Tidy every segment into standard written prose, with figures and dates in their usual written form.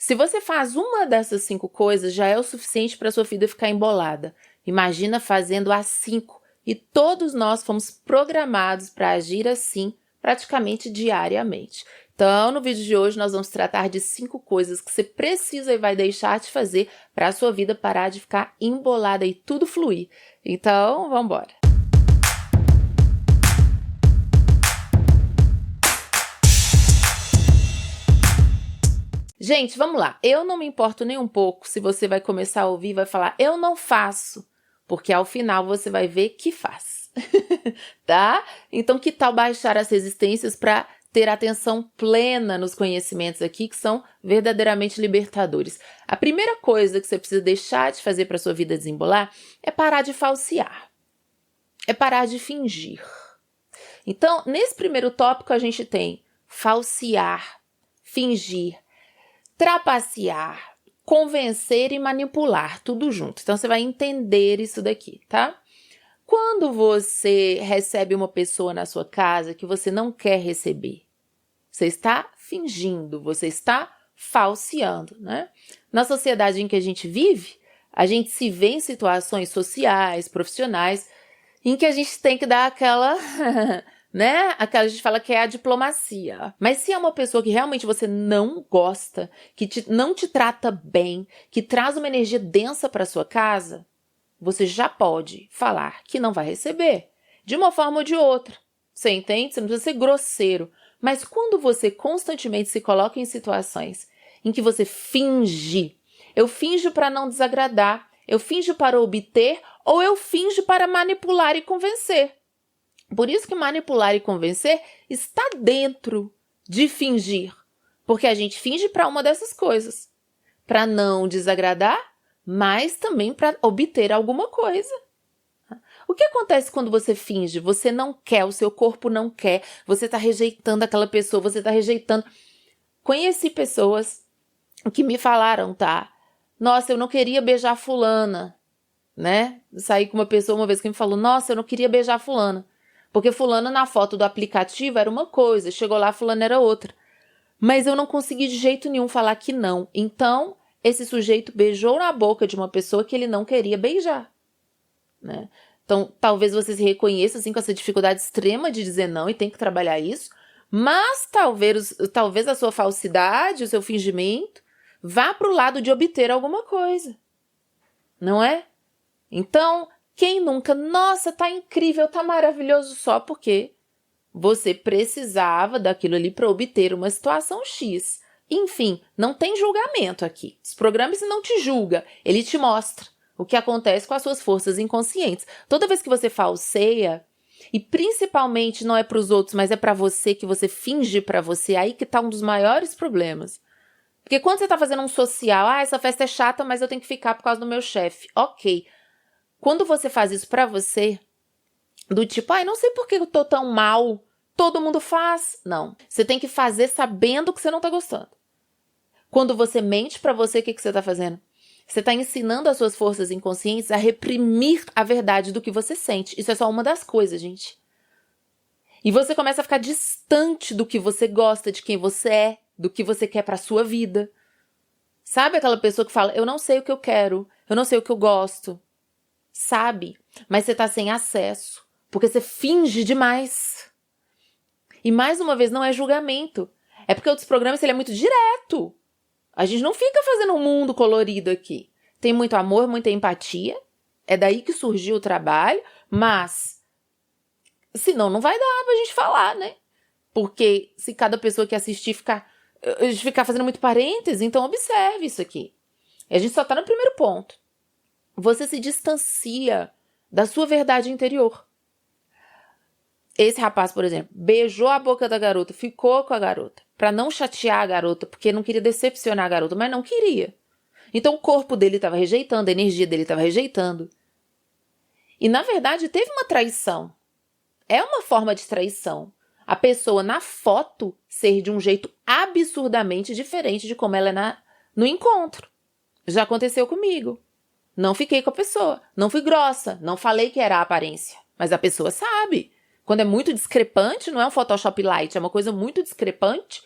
Se você faz uma dessas 5 coisas, já é o suficiente para sua vida ficar embolada. Imagina fazendo as 5. E todos nós fomos programados para agir assim praticamente diariamente. Então, no vídeo de hoje, nós vamos tratar de 5 coisas que você precisa e vai deixar de fazer para a sua vida parar de ficar embolada e tudo fluir. Então, vamos embora! Gente, vamos lá. Eu não me importo nem um pouco se você vai começar a ouvir e vai falar, eu não faço, porque ao final você vai ver que faz, tá? Então, que tal baixar as resistências para ter atenção plena nos conhecimentos aqui, que são verdadeiramente libertadores? A primeira coisa que você precisa deixar de fazer para sua vida desembolar é parar de falsear, é parar de fingir. Então, nesse primeiro tópico, a gente tem falsear, fingir, trapacear, convencer e manipular, tudo junto. Então, você vai entender isso daqui, tá? Quando você recebe uma pessoa na sua casa que você não quer receber, você está fingindo, você está falseando, né? Na sociedade em que a gente vive, a gente se vê em situações sociais, profissionais, em que a gente tem que dar aquela... né? Aquela a gente fala que é a diplomacia. Mas se é uma pessoa que realmente você não gosta, que não te trata bem, que traz uma energia densa para sua casa, você já pode falar que não vai receber, de uma forma ou de outra. Você entende? Você não precisa ser grosseiro. Mas quando você constantemente se coloca em situações em que você finge, eu finjo para não desagradar, eu finjo para obter, ou eu finjo para manipular e convencer. Por isso que manipular e convencer está dentro de fingir. Porque a gente finge para uma dessas coisas. Para não desagradar, mas também para obter alguma coisa. O que acontece quando você finge? Você não quer, o seu corpo não quer, você está rejeitando aquela pessoa, você está rejeitando. Conheci pessoas que me falaram, tá? Nossa, eu não queria beijar fulana, né? Saí com uma pessoa uma vez que me falou, nossa, eu não queria beijar fulana. Porque fulana na foto do aplicativo era uma coisa, chegou lá, fulana era outra. Mas eu não consegui de jeito nenhum falar que não. Então, esse sujeito beijou na boca de uma pessoa que ele não queria beijar, né? Então, talvez você se reconheça assim, com essa dificuldade extrema de dizer não e tem que trabalhar isso. Mas talvez a sua falsidade, o seu fingimento, vá para o lado de obter alguma coisa. Não é? Então... quem nunca? Nossa, tá incrível, tá maravilhoso, só porque você precisava daquilo ali para obter uma situação X. Enfim, não tem julgamento aqui. Os programas não te julga, ele te mostra o que acontece com as suas forças inconscientes. Toda vez que você falseia, e principalmente não é para os outros, mas é para você, que você finge para você, aí que tá um dos maiores problemas. Porque quando você tá fazendo um social, essa festa é chata, mas eu tenho que ficar por causa do meu chefe. Ok. Quando você faz isso pra você, do tipo, não sei por que eu tô tão mal, todo mundo faz. Não, você tem que fazer sabendo que você não tá gostando. Quando você mente pra você, o que você tá fazendo? Você tá ensinando as suas forças inconscientes a reprimir a verdade do que você sente. Isso é só uma das coisas, gente. E você começa a ficar distante do que você gosta, de quem você é, do que você quer pra sua vida. Sabe aquela pessoa que fala, eu não sei o que eu quero, eu não sei o que eu gosto. Sabe, mas você tá sem acesso, porque você finge demais. E mais uma vez, não é julgamento. É porque o desprograma ele é muito direto. A gente não fica fazendo um mundo colorido aqui. Tem muito amor, muita empatia. É daí que surgiu o trabalho, mas senão não vai dar pra gente falar, né? Porque se cada pessoa que assistir ficar fazendo muito parêntese, então observe isso aqui. E a gente só tá no primeiro ponto. Você se distancia da sua verdade interior. Esse rapaz, por exemplo, beijou a boca da garota, ficou com a garota, para não chatear a garota, porque não queria decepcionar a garota, mas não queria. Então o corpo dele estava rejeitando, a energia dele estava rejeitando. E na verdade teve uma traição. É uma forma de traição. A pessoa na foto ser de um jeito absurdamente diferente de como ela é no encontro. Já aconteceu comigo. Não fiquei com a pessoa, não fui grossa, não falei que era a aparência. Mas a pessoa sabe. Quando é muito discrepante, não é um Photoshop Light, é uma coisa muito discrepante.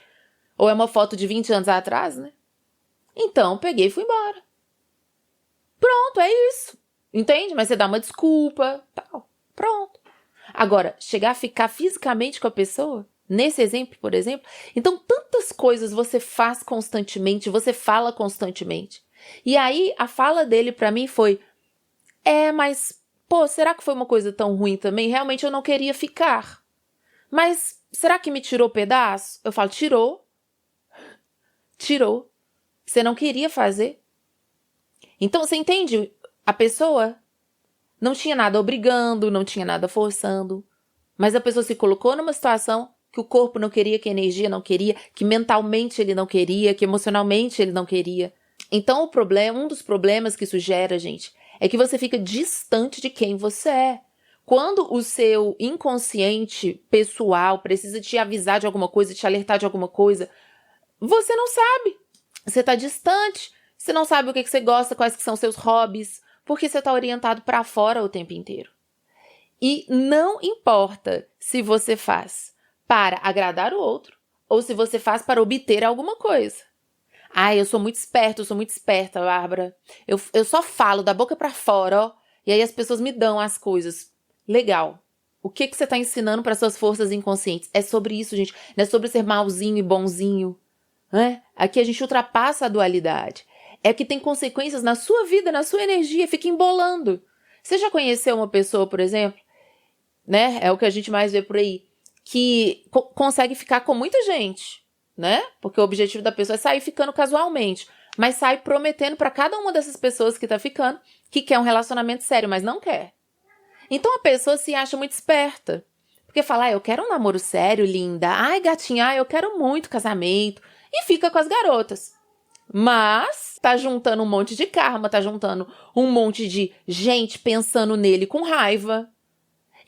Ou é uma foto de 20 anos atrás, né? Então, peguei e fui embora. Pronto, é isso. Entende? Mas você dá uma desculpa, tal. Pronto. Agora, chegar a ficar fisicamente com a pessoa, nesse exemplo, por exemplo, então tantas coisas você faz constantemente, você fala constantemente. E aí, a fala dele pra mim foi, mas, pô, será que foi uma coisa tão ruim também? Realmente eu não queria ficar. Mas, será que me tirou pedaço? Eu falo, tirou. Tirou. Você não queria fazer. Então, você entende? A pessoa não tinha nada obrigando, não tinha nada forçando, mas a pessoa se colocou numa situação que o corpo não queria, que a energia não queria, que mentalmente ele não queria, que emocionalmente ele não queria. Então, um dos problemas que isso gera, gente, é que você fica distante de quem você é. Quando o seu inconsciente pessoal precisa te avisar de alguma coisa, te alertar de alguma coisa, você não sabe. Você está distante, você não sabe o que você gosta, quais que são seus hobbies, porque você está orientado para fora o tempo inteiro. E não importa se você faz para agradar o outro ou se você faz para obter alguma coisa. Eu sou muito esperta, Bárbara. Eu só falo da boca para fora, ó, e aí as pessoas me dão as coisas. Legal. O que você está ensinando para suas forças inconscientes? É sobre isso, gente. Não é sobre ser malzinho e bonzinho. Aqui a gente ultrapassa a dualidade. É que tem consequências na sua vida, na sua energia, fica embolando. Você já conheceu uma pessoa, por exemplo, né? É o que a gente mais vê por aí, que consegue ficar com muita gente, né? Porque o objetivo da pessoa é sair ficando casualmente, mas sai prometendo para cada uma dessas pessoas que tá ficando que quer um relacionamento sério, mas não quer. Então a pessoa se acha muito esperta, porque fala, eu quero um namoro sério, linda, gatinha, eu quero muito casamento, e fica com as garotas. Mas tá juntando um monte de karma, tá juntando um monte de gente pensando nele com raiva.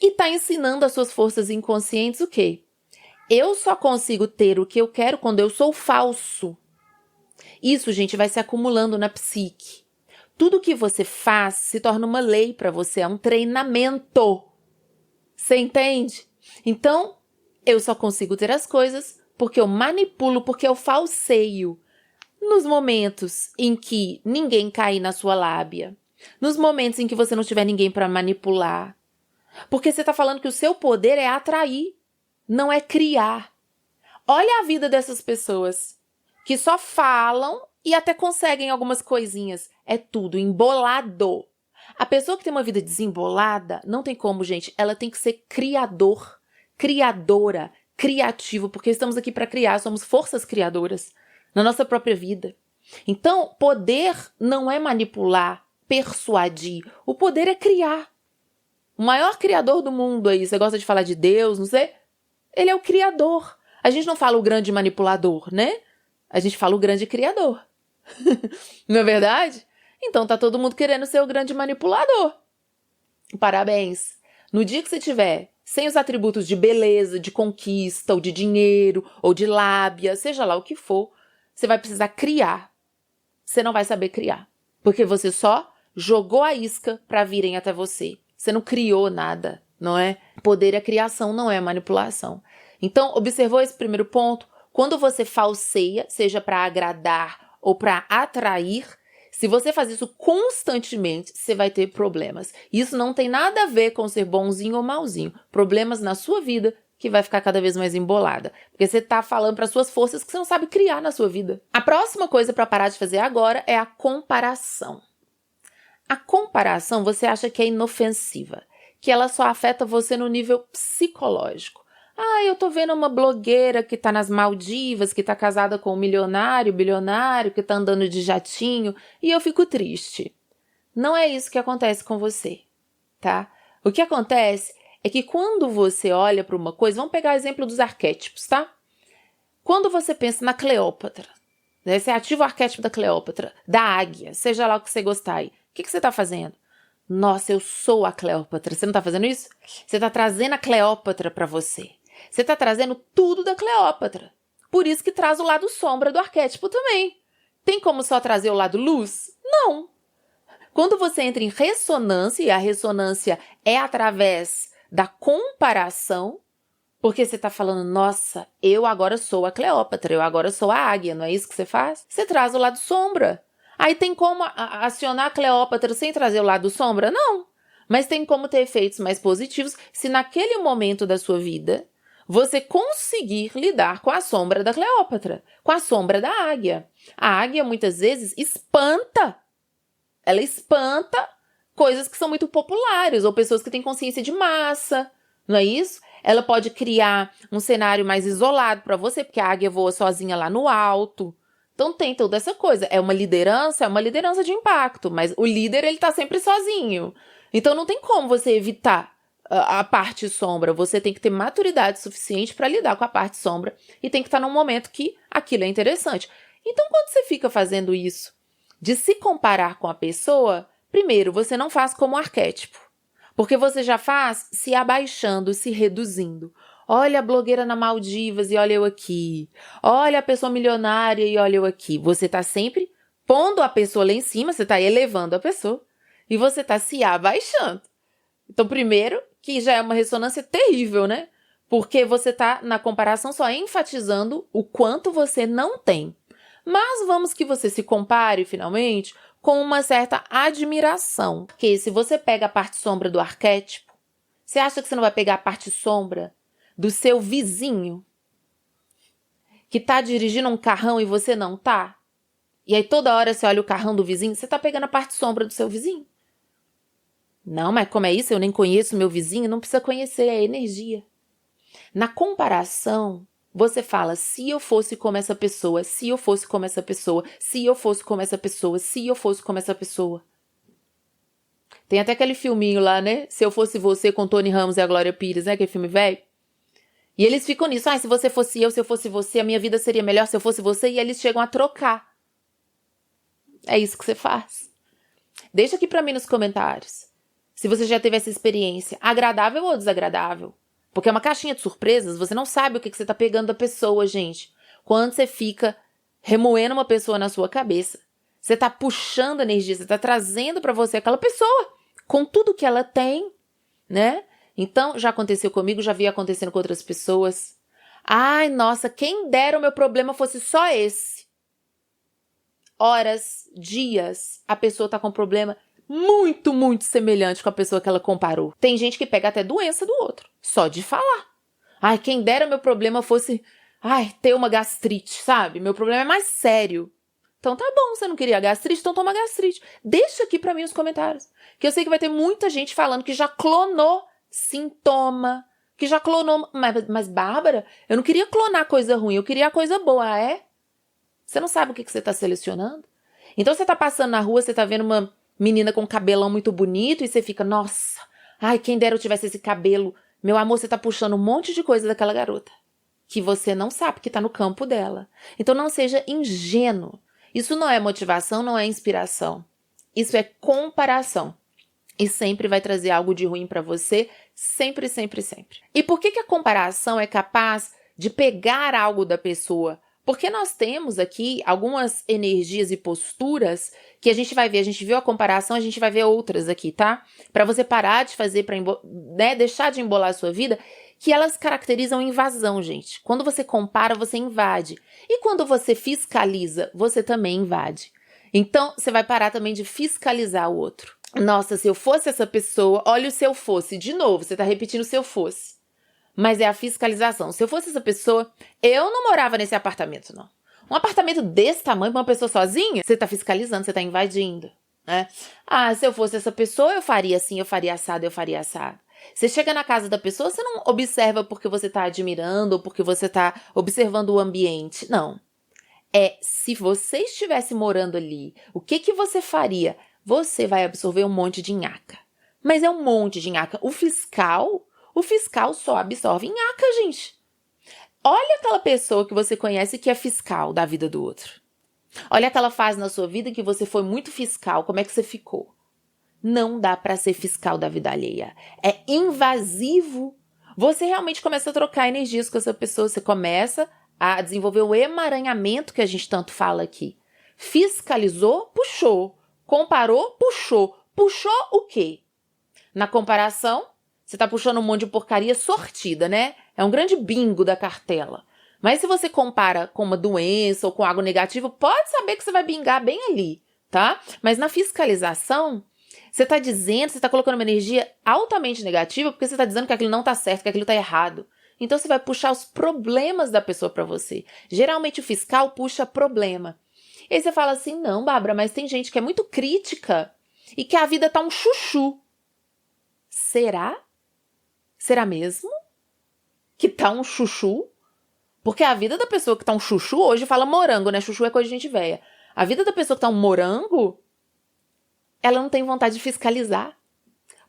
E tá ensinando as suas forças inconscientes o quê? Eu só consigo ter o que eu quero quando eu sou falso. Isso, gente, vai se acumulando na psique. Tudo que você faz se torna uma lei para você, é um treinamento. Você entende? Então, eu só consigo ter as coisas porque eu manipulo, porque eu falseio. Nos momentos em que ninguém cair na sua lábia, nos momentos em que você não tiver ninguém para manipular, porque você está falando que o seu poder é atrair, não é criar. Olha a vida dessas pessoas que só falam e até conseguem algumas coisinhas. É tudo embolado. A pessoa que tem uma vida desembolada, não tem como, gente. Ela tem que ser criador, criadora, criativo, porque estamos aqui para criar, somos forças criadoras na nossa própria vida. Então, poder não é manipular, persuadir. O poder é criar. O maior criador do mundo aí, você gosta de falar de Deus, não sei? Ele é o criador. A gente não fala o grande manipulador, né? A gente fala o grande criador. Não é verdade? Então tá todo mundo querendo ser o grande manipulador. Parabéns. No dia que você tiver sem os atributos de beleza, de conquista, ou de dinheiro, ou de lábia, seja lá o que for, você vai precisar criar. Você não vai saber criar. Porque você só jogou a isca para virem até você. Você não criou nada, não é? Poder é criação, não é manipulação. Então, observou esse primeiro ponto? Quando você falseia, seja para agradar ou para atrair, se você faz isso constantemente, você vai ter problemas. Isso não tem nada a ver com ser bonzinho ou malzinho. Problemas na sua vida que vai ficar cada vez mais embolada. Porque você está falando para suas forças que você não sabe criar na sua vida. A próxima coisa para parar de fazer agora é a comparação. A comparação você acha que é inofensiva, que ela só afeta você no nível psicológico. Eu tô vendo uma blogueira que tá nas Maldivas, que tá casada com um milionário, bilionário, que tá andando de jatinho, e eu fico triste. Não é isso que acontece com você, tá? O que acontece é que quando você olha para uma coisa, vamos pegar o exemplo dos arquétipos, tá? Quando você pensa na Cleópatra, né, você ativa o arquétipo da Cleópatra, da águia, seja lá o que você gostar aí, o que você está fazendo? Nossa, eu sou a Cleópatra. Você não está fazendo isso? Você está trazendo a Cleópatra para você. Você está trazendo tudo da Cleópatra. Por isso que traz o lado sombra do arquétipo também. Tem como só trazer o lado luz? Não. Quando você entra em ressonância, e a ressonância é através da comparação, Porque você tá falando, nossa, eu agora sou a Cleópatra, eu agora sou a águia, não é isso que você faz? Você traz o lado sombra. Aí tem como acionar a Cleópatra sem trazer o lado sombra? Não. Mas tem como ter efeitos mais positivos se naquele momento da sua vida você conseguir lidar com a sombra da Cleópatra, com a sombra da águia. A águia muitas vezes espanta. Ela espanta coisas que são muito populares ou pessoas que têm consciência de massa, não é isso? Ela pode criar um cenário mais isolado para você, porque a águia voa sozinha lá no alto. Então tem toda essa coisa. É uma liderança de impacto, mas o líder, ele tá sempre sozinho. Então não tem como você evitar a parte sombra. Você tem que ter maturidade suficiente para lidar com a parte sombra e tem que estar num momento que aquilo é interessante. Então quando você fica fazendo isso, de se comparar com a pessoa, primeiro, você não faz como arquétipo. Porque você já faz se abaixando, se reduzindo. Olha a blogueira na Maldivas e olha eu aqui. Olha a pessoa milionária e olha eu aqui. Você está sempre pondo a pessoa lá em cima, você está elevando a pessoa e você está se abaixando. Então, primeiro, que já é uma ressonância terrível, né? Porque você está, na comparação, só enfatizando o quanto você não tem. Mas vamos que você se compare, finalmente, com uma certa admiração. Porque se você pega a parte sombra do arquétipo, você acha que você não vai pegar a parte sombra do seu vizinho que tá dirigindo um carrão e você não tá? E aí toda hora você olha o carrão do vizinho, você tá pegando a parte sombra do seu vizinho. Não, mas como é isso? Eu nem conheço meu vizinho. Não precisa conhecer, é energia. Na comparação, você fala, se eu fosse como essa pessoa, se eu fosse como essa pessoa, se eu fosse como essa pessoa, se eu fosse como essa pessoa. Tem até aquele filminho lá, né? Se eu fosse você, com Tony Ramos e a Glória Pires, né? Aquele filme velho. E eles ficam nisso. Se você fosse eu, se eu fosse você, a minha vida seria melhor se eu fosse você. E eles chegam a trocar. É isso que você faz. Deixa aqui pra mim nos comentários. Se você já teve essa experiência, agradável ou desagradável. Porque é uma caixinha de surpresas, você não sabe o que você tá pegando da pessoa, gente. Quando você fica remoendo uma pessoa na sua cabeça, você tá puxando energia, você tá trazendo pra você aquela pessoa, com tudo que ela tem, né? Então, já aconteceu comigo, já vi acontecendo com outras pessoas. Ai, nossa, quem dera o meu problema fosse só esse. Horas, dias, a pessoa tá com um problema muito, muito semelhante com a pessoa que ela comparou. Tem gente que pega até doença do outro, só de falar. Ai, quem dera meu problema fosse, ter uma gastrite, sabe? Meu problema é mais sério. Então tá bom, você não queria gastrite, então toma gastrite. Deixa aqui pra mim nos comentários, que eu sei que vai ter muita gente falando que já clonou sintoma, que já clonou... Mas Bárbara, eu não queria clonar coisa ruim, eu queria a coisa boa, é? Você não sabe o que você está selecionando? Então você tá passando na rua, você tá vendo uma menina com um cabelão muito bonito e você fica, nossa, quem dera eu tivesse esse cabelo. Meu amor, você tá puxando um monte de coisa daquela garota que você não sabe que tá no campo dela. Então não seja ingênuo. Isso não é motivação, não é inspiração. Isso é comparação. E sempre vai trazer algo de ruim para você, sempre, sempre, sempre. E por que a comparação é capaz de pegar algo da pessoa? Porque nós temos aqui algumas energias e posturas que a gente vai ver. A gente viu a comparação, a gente vai ver outras aqui, tá? Para você parar de fazer, deixar de embolar a sua vida, que elas caracterizam invasão, gente. Quando você compara, você invade. E quando você fiscaliza, você também invade. Então, você vai parar também de fiscalizar o outro. Nossa, se eu fosse essa pessoa, olha o se eu fosse. De novo, você tá repetindo se eu fosse. Mas é a fiscalização. Se eu fosse essa pessoa, eu não morava nesse apartamento, não. Um apartamento desse tamanho pra uma pessoa sozinha, você tá fiscalizando, você tá invadindo, né? Se eu fosse essa pessoa, eu faria assim, eu faria assado, eu faria assado. Você chega na casa da pessoa, você não observa porque você tá admirando ou porque você tá observando o ambiente. Não. Se você estivesse morando ali, o que você faria? Você vai absorver um monte de nhaca. Mas é um monte de nhaca. O fiscal só absorve nhaca, gente. Olha aquela pessoa que você conhece que é fiscal da vida do outro. Olha aquela fase na sua vida que você foi muito fiscal. Como é que você ficou? Não dá para ser fiscal da vida alheia. É invasivo. Você realmente começa a trocar energias com essa pessoa. Você começa a desenvolver o emaranhamento que a gente tanto fala aqui. Fiscalizou, puxou. Comparou, puxou. Puxou o quê? Na comparação, você tá puxando um monte de porcaria sortida, né? É um grande bingo da cartela. Mas se você compara com uma doença ou com algo negativo, pode saber que você vai bingar bem ali, tá? Mas na fiscalização, você está dizendo, você está colocando uma energia altamente negativa porque você está dizendo que aquilo não está certo, que aquilo está errado. Então você vai puxar os problemas da pessoa para você. Geralmente o fiscal puxa problema. E aí você fala assim, não, Bárbara, mas tem gente que é muito crítica e que a vida tá um chuchu. Será? Será mesmo? Que tá um chuchu? Porque a vida da pessoa que tá um chuchu, hoje fala morango, né? Chuchu é coisa de gente velha. A vida da pessoa que tá um morango, ela não tem vontade de fiscalizar.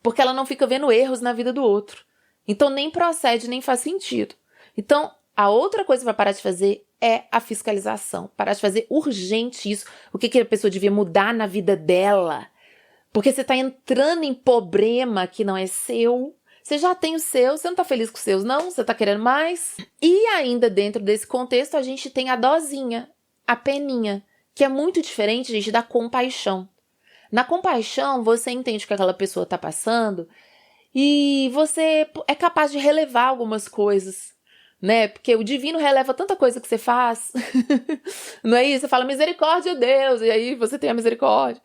Porque ela não fica vendo erros na vida do outro. Então nem procede, nem faz sentido. Então, a outra coisa para parar de fazer é a fiscalização. Parar de fazer urgente isso. O que a pessoa devia mudar na vida dela. Porque você tá entrando em problema que não é seu. Você já tem o seu, você não tá feliz com os seus, não? Você tá querendo mais? E ainda dentro desse contexto, a gente tem a dosinha, a peninha, que é muito diferente, gente, da compaixão. Na compaixão, você entende o que aquela pessoa tá passando e você é capaz de relevar algumas coisas, né? Porque o divino releva tanta coisa que você faz. Não é isso? Você fala, misericórdia, Deus, e aí você tem a misericórdia.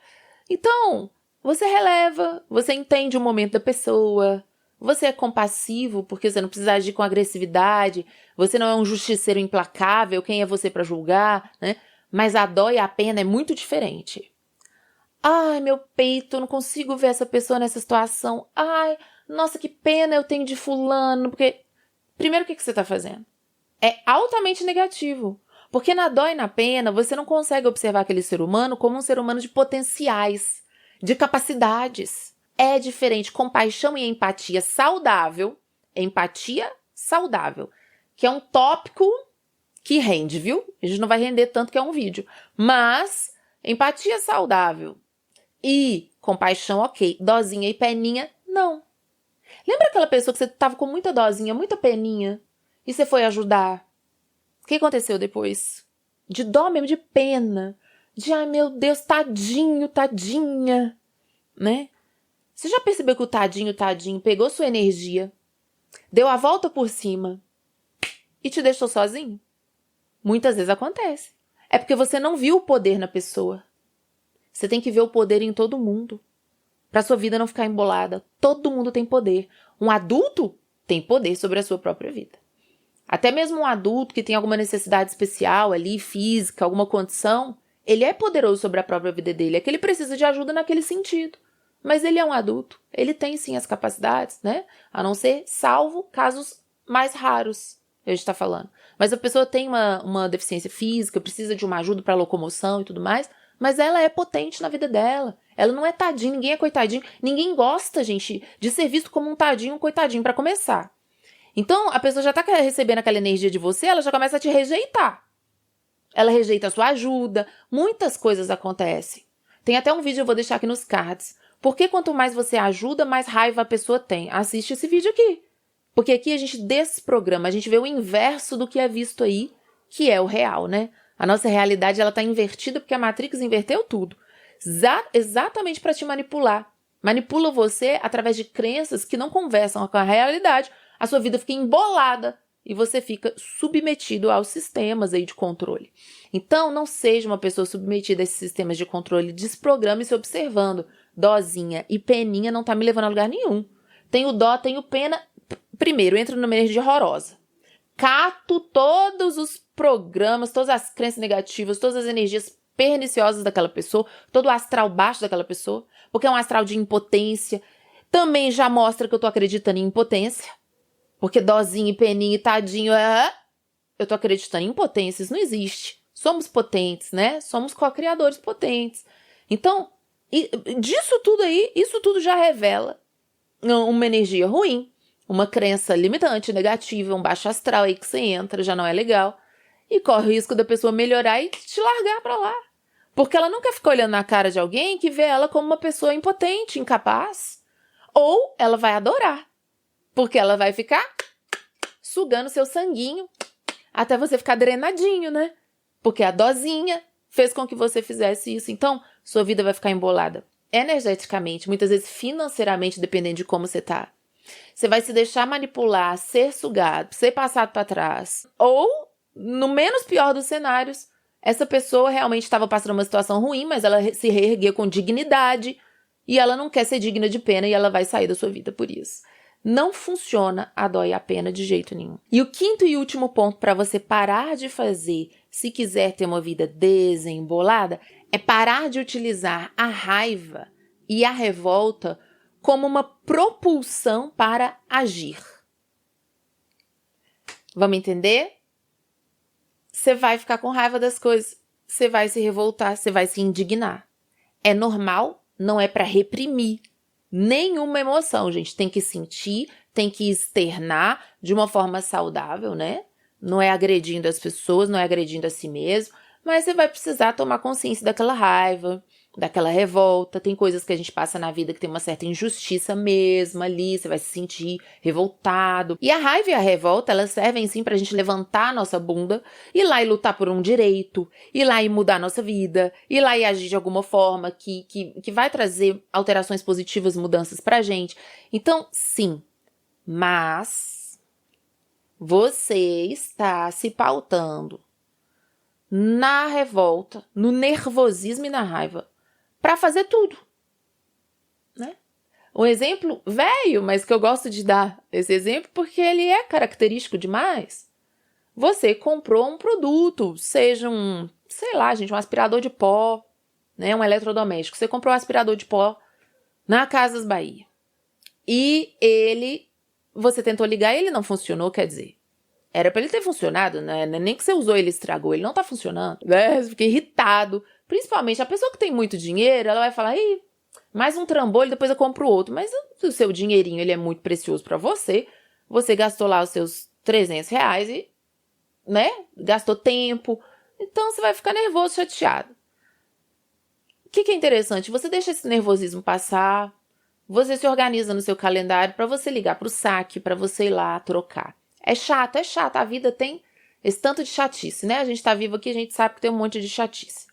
Então, você releva, você entende o momento da pessoa, você é compassivo porque você não precisa agir com agressividade, você não é um justiceiro implacável, quem é você para julgar, né? Mas a dó e a pena é muito diferente. Ai, meu peito, eu não consigo ver essa pessoa nessa situação. Ai, nossa, que pena eu tenho de fulano, porque... Primeiro, o que você está fazendo? É altamente negativo. Porque na dó e na pena, você não consegue observar aquele ser humano como um ser humano de potenciais, de capacidades. É diferente. Compaixão e empatia saudável. Empatia saudável. Que é um tópico que rende, viu? A gente não vai render tanto que é um vídeo. Mas, empatia saudável e compaixão, ok. Dozinha e peninha, não. Lembra aquela pessoa que você estava com muita dozinha, muita peninha, e você foi ajudar? O que aconteceu depois? De dó mesmo, de pena. De, ai meu Deus, tadinho, tadinha. Né? Você já percebeu que o tadinho pegou sua energia, deu a volta por cima e te deixou sozinho? Muitas vezes acontece. É porque você não viu o poder na pessoa. Você tem que ver o poder em todo mundo. Para sua vida não ficar embolada. Todo mundo tem poder. Um adulto tem poder sobre a sua própria vida. Até mesmo um adulto que tem alguma necessidade especial ali, física, alguma condição, ele é poderoso sobre a própria vida dele. É que ele precisa de ajuda naquele sentido. Mas ele é um adulto. Ele tem sim as capacidades, né? A não ser salvo casos mais raros, a gente está falando. Mas a pessoa tem uma deficiência física, precisa de uma ajuda para locomoção e tudo mais, mas ela é potente na vida dela. Ela não é tadinho, ninguém é coitadinho. Ninguém gosta, gente, de ser visto como um tadinho, um coitadinho, para começar. Então, a pessoa já tá recebendo aquela energia de você, ela já começa a te rejeitar. Ela rejeita a sua ajuda, muitas coisas acontecem. Tem até um vídeo, eu vou deixar aqui nos cards. Porque quanto mais você ajuda, mais raiva a pessoa tem. Assiste esse vídeo aqui. Porque aqui a gente desprograma, a gente vê o inverso do que é visto aí, que é o real, né? A nossa realidade, ela tá invertida porque a Matrix inverteu tudo. Exatamente para te manipular. Manipula você através de crenças que não conversam com a realidade. A sua vida fica embolada e você fica submetido aos sistemas aí de controle. Então, não seja uma pessoa submetida a esses sistemas de controle. Desprograme se observando. Dozinha e peninha não tá me levando a lugar nenhum. Tenho dó, tenho pena. Primeiro, entro numa energia horrorosa. Cato todos os programas, todas as crenças negativas, todas as energias perniciosas daquela pessoa, todo o astral baixo daquela pessoa, porque é um astral de impotência. Também já mostra que eu tô acreditando em impotência, porque dozinho e peninha e tadinho, eu tô acreditando em impotência, isso não existe. Somos potentes, né? Somos co-criadores potentes. Então, disso tudo aí, isso tudo já revela uma energia ruim, uma crença limitante, negativa, um baixo astral aí que você entra, já não é legal. E corre o risco da pessoa melhorar e te largar pra lá. Porque ela não quer ficar olhando na cara de alguém que vê ela como uma pessoa impotente, incapaz. Ou ela vai adorar. Porque ela vai ficar sugando seu sanguinho até você ficar drenadinho, né? Porque a dozinha fez com que você fizesse isso. Então, sua vida vai ficar embolada energeticamente, muitas vezes financeiramente, dependendo de como você tá. Você vai se deixar manipular, ser sugado, ser passado para trás. Ou, no menos pior dos cenários, essa pessoa realmente estava passando uma situação ruim, mas ela se reergueu com dignidade e ela não quer ser digna de pena e ela vai sair da sua vida por isso. Não funciona a dó e a pena de jeito nenhum. E o quinto e último ponto para você parar de fazer, se quiser ter uma vida desembolada, é parar de utilizar a raiva e a revolta como uma propulsão para agir. Vamos entender? Você vai ficar com raiva das coisas, você vai se revoltar, você vai se indignar. É normal, não é para reprimir nenhuma emoção, gente. Tem que sentir, tem que externar de uma forma saudável, né? Não é agredindo as pessoas, não é agredindo a si mesmo, mas você vai precisar tomar consciência daquela raiva, daquela revolta. Tem coisas que a gente passa na vida que tem uma certa injustiça mesmo ali, você vai se sentir revoltado. E a raiva e a revolta, elas servem sim pra gente levantar a nossa bunda, ir lá e lutar por um direito, ir lá e mudar a nossa vida, ir lá e agir de alguma forma que vai trazer alterações positivas, mudanças pra gente. Então, sim, mas você está se pautando na revolta, no nervosismo e na raiva, para fazer tudo, né? Um exemplo velho, mas que eu gosto de dar esse exemplo porque ele é característico demais. Você comprou um produto, seja um, sei lá, gente, um aspirador de pó, né, um eletrodoméstico. Você comprou um aspirador de pó na Casas Bahia. E você tentou ligar e ele não funcionou, quer dizer, era para ele ter funcionado, né? Nem que você usou ele estragou, ele não tá funcionando, né? Você fica irritado. Principalmente a pessoa que tem muito dinheiro, ela vai falar, ih, mais um trambolho, depois eu compro outro. Mas o seu dinheirinho, ele é muito precioso para você. Você gastou lá os seus R$300 e, né, gastou tempo. Então você vai ficar nervoso, chateado. O que é interessante? Você deixa esse nervosismo passar, você se organiza no seu calendário para você ligar para o saque, para você ir lá trocar. É chato. A vida tem esse tanto de chatice, né? A gente tá vivo aqui, a gente sabe que tem um monte de chatice.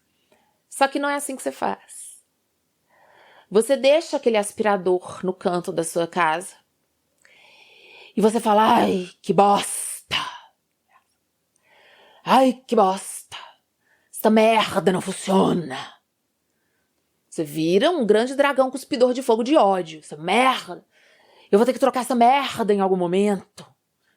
Só que não é assim que você faz. Você deixa aquele aspirador no canto da sua casa e você fala, ai, que bosta. Ai, que bosta. Essa merda não funciona. Você vira um grande dragão cuspidor de fogo de ódio. Essa merda. Eu vou ter que trocar essa merda em algum momento.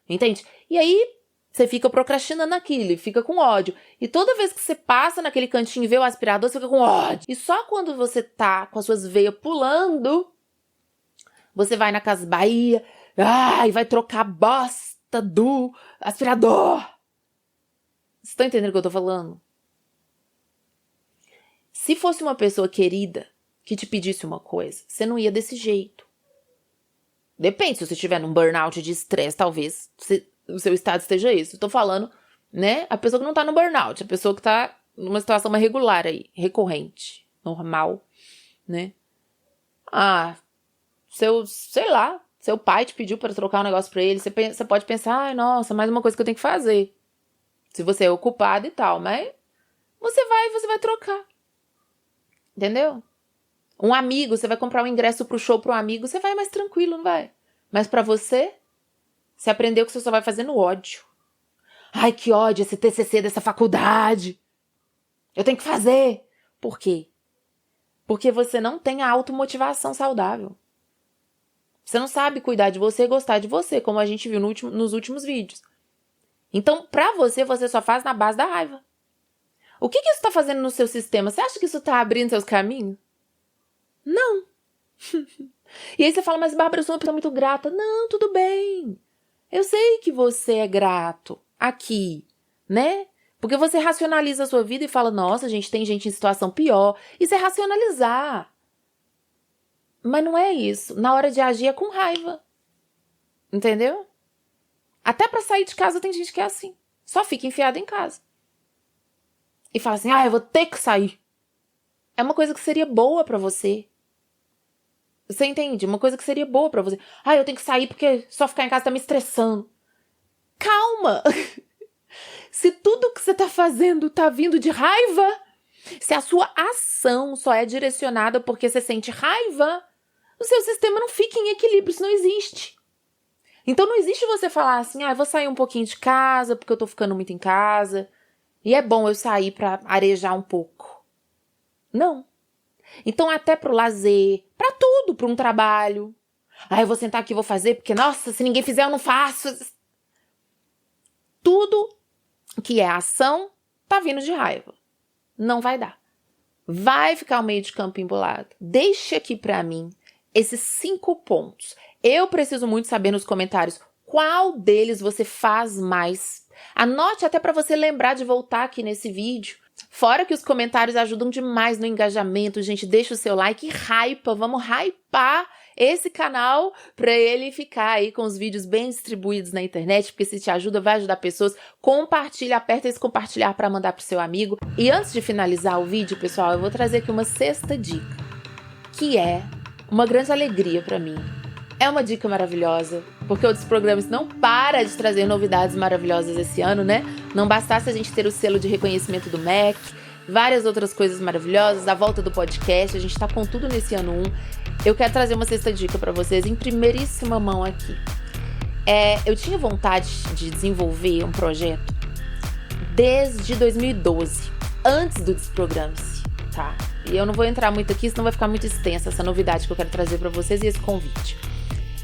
Entende? E aí você fica procrastinando aquilo, fica com ódio. E toda vez que você passa naquele cantinho e vê o aspirador, você fica com ódio. E só quando você tá com as suas veias pulando, você vai na Casas Bahia, e vai trocar a bosta do aspirador. Vocês estão entendendo o que eu tô falando? Se fosse uma pessoa querida que te pedisse uma coisa, você não ia desse jeito. Depende, se você estiver num burnout de estresse, talvez o seu estado esteja isso. Eu tô falando, né? A pessoa que não tá no burnout, a pessoa que tá numa situação mais regular aí, recorrente, normal, né? Sei lá, seu pai te pediu para trocar um negócio pra ele, você pode pensar, ai, nossa, mais uma coisa que eu tenho que fazer. Se você é ocupado e tal, mas você vai trocar. Entendeu? Um amigo, você vai comprar um ingresso pro show pro amigo, você vai mais tranquilo, não vai? Mas pra você aprendeu que você só vai fazer no ódio. Ai, que ódio esse TCC dessa faculdade. Eu tenho que fazer. Por quê? Porque você não tem a automotivação saudável. Você não sabe cuidar de você e gostar de você, como a gente viu nos últimos vídeos. Então, pra você só faz na base da raiva. O que isso tá fazendo no seu sistema? Você acha que isso tá abrindo seus caminhos? Não. E aí você fala, mas Bárbara, eu sou uma pessoa muito grata. Não, tudo bem. Eu sei que você é grato aqui, né? Porque você racionaliza a sua vida e fala, nossa, gente, tem gente em situação pior. Isso é racionalizar. Mas não é isso. Na hora de agir é com raiva. Entendeu? Até pra sair de casa tem gente que é assim. Só fica enfiada em casa. E fala assim, eu vou ter que sair. É uma coisa que seria boa pra você. Você entende? Uma coisa que seria boa pra você. Eu tenho que sair porque só ficar em casa tá me estressando. Calma! Se tudo que você tá fazendo tá vindo de raiva, se a sua ação só é direcionada porque você sente raiva, o seu sistema não fica em equilíbrio, isso não existe. Então não existe você falar assim, eu vou sair um pouquinho de casa porque eu tô ficando muito em casa e é bom eu sair pra arejar um pouco. Não. Então até pro lazer, pra tudo, pra um trabalho. Eu vou sentar aqui e vou fazer porque, nossa, se ninguém fizer eu não faço. Tudo que é ação tá vindo de raiva. Não vai dar. Vai ficar o meio de campo embolado. Deixe aqui pra mim esses 5 pontos. Eu preciso muito saber nos comentários qual deles você faz mais. Anote até para você lembrar de voltar aqui nesse vídeo. Fora que os comentários ajudam demais no engajamento, gente, deixa o seu like e hypa, vamos hypar esse canal para ele ficar aí com os vídeos bem distribuídos na internet, porque se te ajuda, vai ajudar pessoas. Compartilha, aperta esse compartilhar para mandar pro seu amigo. E antes de finalizar o vídeo, pessoal, eu vou trazer aqui uma 6ª dica, que é uma grande alegria para mim. É uma dica maravilhosa, porque o Desprogrames não para de trazer novidades maravilhosas esse ano, né? Não bastasse a gente ter o selo de reconhecimento do MEC, várias outras coisas maravilhosas, a volta do podcast, a gente tá com tudo nesse ano 1. Eu quero trazer uma 6ª dica para vocês em primeiríssima mão aqui. Eu tinha vontade de desenvolver um projeto desde 2012, antes do Desprogrames, tá? E eu não vou entrar muito aqui, senão vai ficar muito extensa essa novidade que eu quero trazer para vocês e esse convite.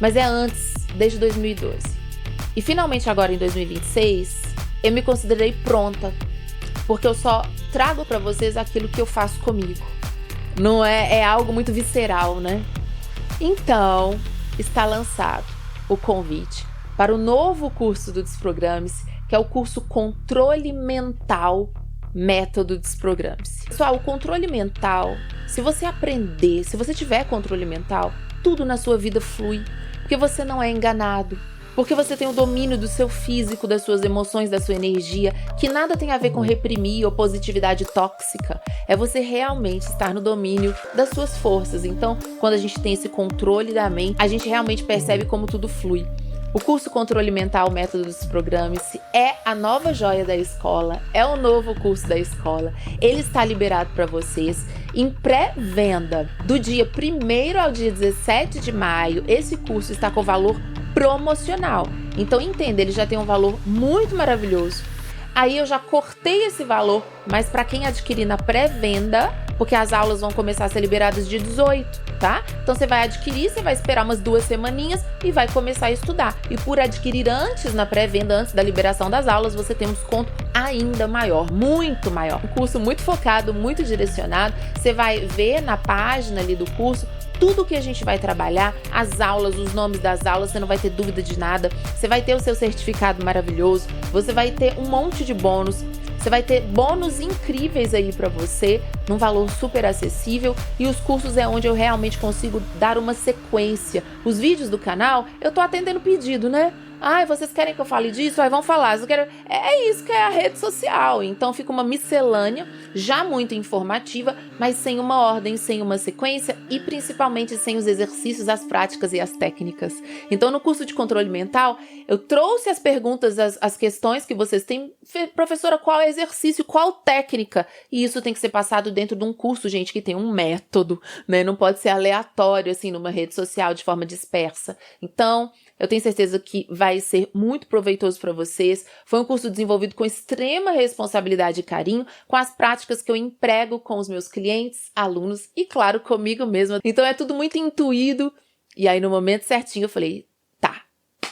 Mas é antes, desde 2012. E finalmente agora em 2026, eu me considerei pronta, porque eu só trago para vocês aquilo que eu faço comigo. Não é algo muito visceral, né? Então, está lançado o convite para o novo curso do Desprogrames, que é o curso Controle Mental Método Desprogrames. Pessoal, o controle mental, se você aprender, se você tiver controle mental, tudo na sua vida flui. Porque você não é enganado, porque você tem o domínio do seu físico, das suas emoções, da sua energia, que nada tem a ver com reprimir ou positividade tóxica. É você realmente estar no domínio das suas forças. Então, quando a gente tem esse controle da mente, a gente realmente percebe como tudo flui. O curso Controle Mental Método Desprogrames é a nova joia da escola, é o novo curso da escola. Ele está liberado para vocês em pré-venda do dia 1º ao dia 17 de maio. Esse curso está com valor promocional. Então entenda, ele já tem um valor muito maravilhoso. Aí eu já cortei esse valor, mas para quem adquirir na pré-venda, porque as aulas vão começar a ser liberadas dia 18, tá? Então você vai adquirir, você vai esperar umas 2 semaninhas e vai começar a estudar. E por adquirir antes, na pré-venda, antes da liberação das aulas, você tem um desconto ainda maior, muito maior. Um curso muito focado, muito direcionado. Você vai ver na página ali do curso tudo que a gente vai trabalhar, as aulas, os nomes das aulas, você não vai ter dúvida de nada. Você vai ter o seu certificado maravilhoso, você vai ter um monte de bônus, você vai ter bônus incríveis aí para você, num valor super acessível, e os cursos é onde eu realmente consigo dar uma sequência. Os vídeos do canal, eu tô atendendo pedido, né? Vocês querem que eu fale disso? Vão falar. É isso que é a rede social. Então fica uma miscelânea, já muito informativa, mas sem uma ordem, sem uma sequência e principalmente sem os exercícios, as práticas e as técnicas. Então no curso de controle mental, eu trouxe as perguntas, as questões que vocês têm. Professora, qual é exercício, qual técnica? E isso tem que ser passado dentro de um curso, gente, que tem um método, né? Não pode ser aleatório, assim, numa rede social de forma dispersa. Então, eu tenho certeza que vai ser muito proveitoso para vocês. Foi um curso desenvolvido com extrema responsabilidade e carinho, com as práticas que eu emprego com os meus clientes, alunos e, claro, comigo mesma. Então é tudo muito intuído. E aí, no momento certinho, eu falei, tá,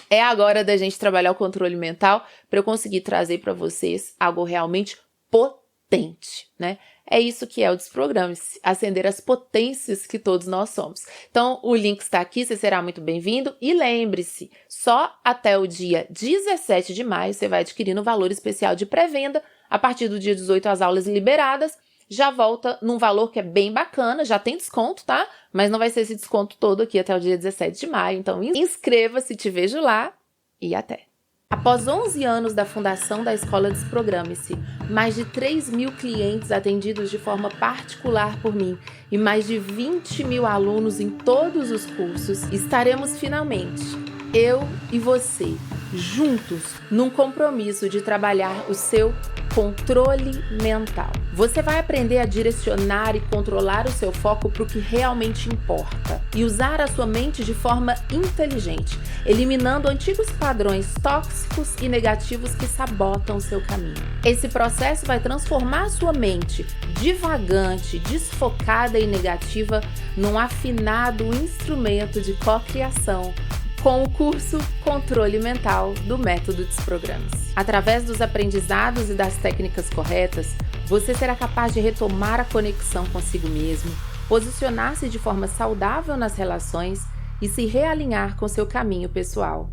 é a hora da gente trabalhar o controle mental para eu conseguir trazer para vocês algo realmente potente, né? É isso que é o Desprogrames, acender as potências que todos nós somos. Então, o link está aqui, você será muito bem-vindo. E lembre-se, só até o dia 17 de maio você vai adquirir no valor especial de pré-venda. A partir do dia 18, as aulas liberadas, já volta num valor que é bem bacana, já tem desconto, tá? Mas não vai ser esse desconto todo aqui até o dia 17 de maio. Então, inscreva-se, te vejo lá e até! Após 11 anos da fundação da Escola Desprograme-se, mais de 3.000 clientes atendidos de forma particular por mim e mais de 20.000 alunos em todos os cursos, estaremos finalmente, eu e você, juntos, num compromisso de trabalhar o seu controle mental. Você vai aprender a direcionar e controlar o seu foco para o que realmente importa e usar a sua mente de forma inteligente, eliminando antigos padrões tóxicos e negativos que sabotam o seu caminho. Esse processo vai transformar a sua mente divagante, desfocada e negativa num afinado instrumento de cocriação com o curso Controle Mental do Método Desprograme-se. Através dos aprendizados e das técnicas corretas, você será capaz de retomar a conexão consigo mesmo, posicionar-se de forma saudável nas relações e se realinhar com seu caminho pessoal.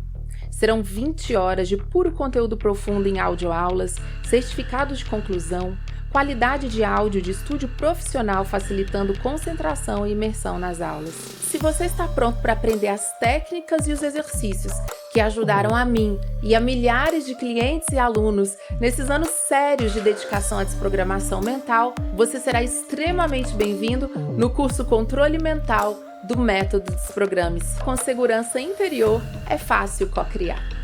Serão 20 horas de puro conteúdo profundo em audioaulas, certificados de conclusão, qualidade de áudio de estúdio profissional facilitando concentração e imersão nas aulas. Se você está pronto para aprender as técnicas e os exercícios que ajudaram a mim e a milhares de clientes e alunos nesses anos sérios de dedicação à desprogramação mental, você será extremamente bem-vindo no curso Controle Mental do Método Desprograme-se. Com segurança interior, é fácil co-criar.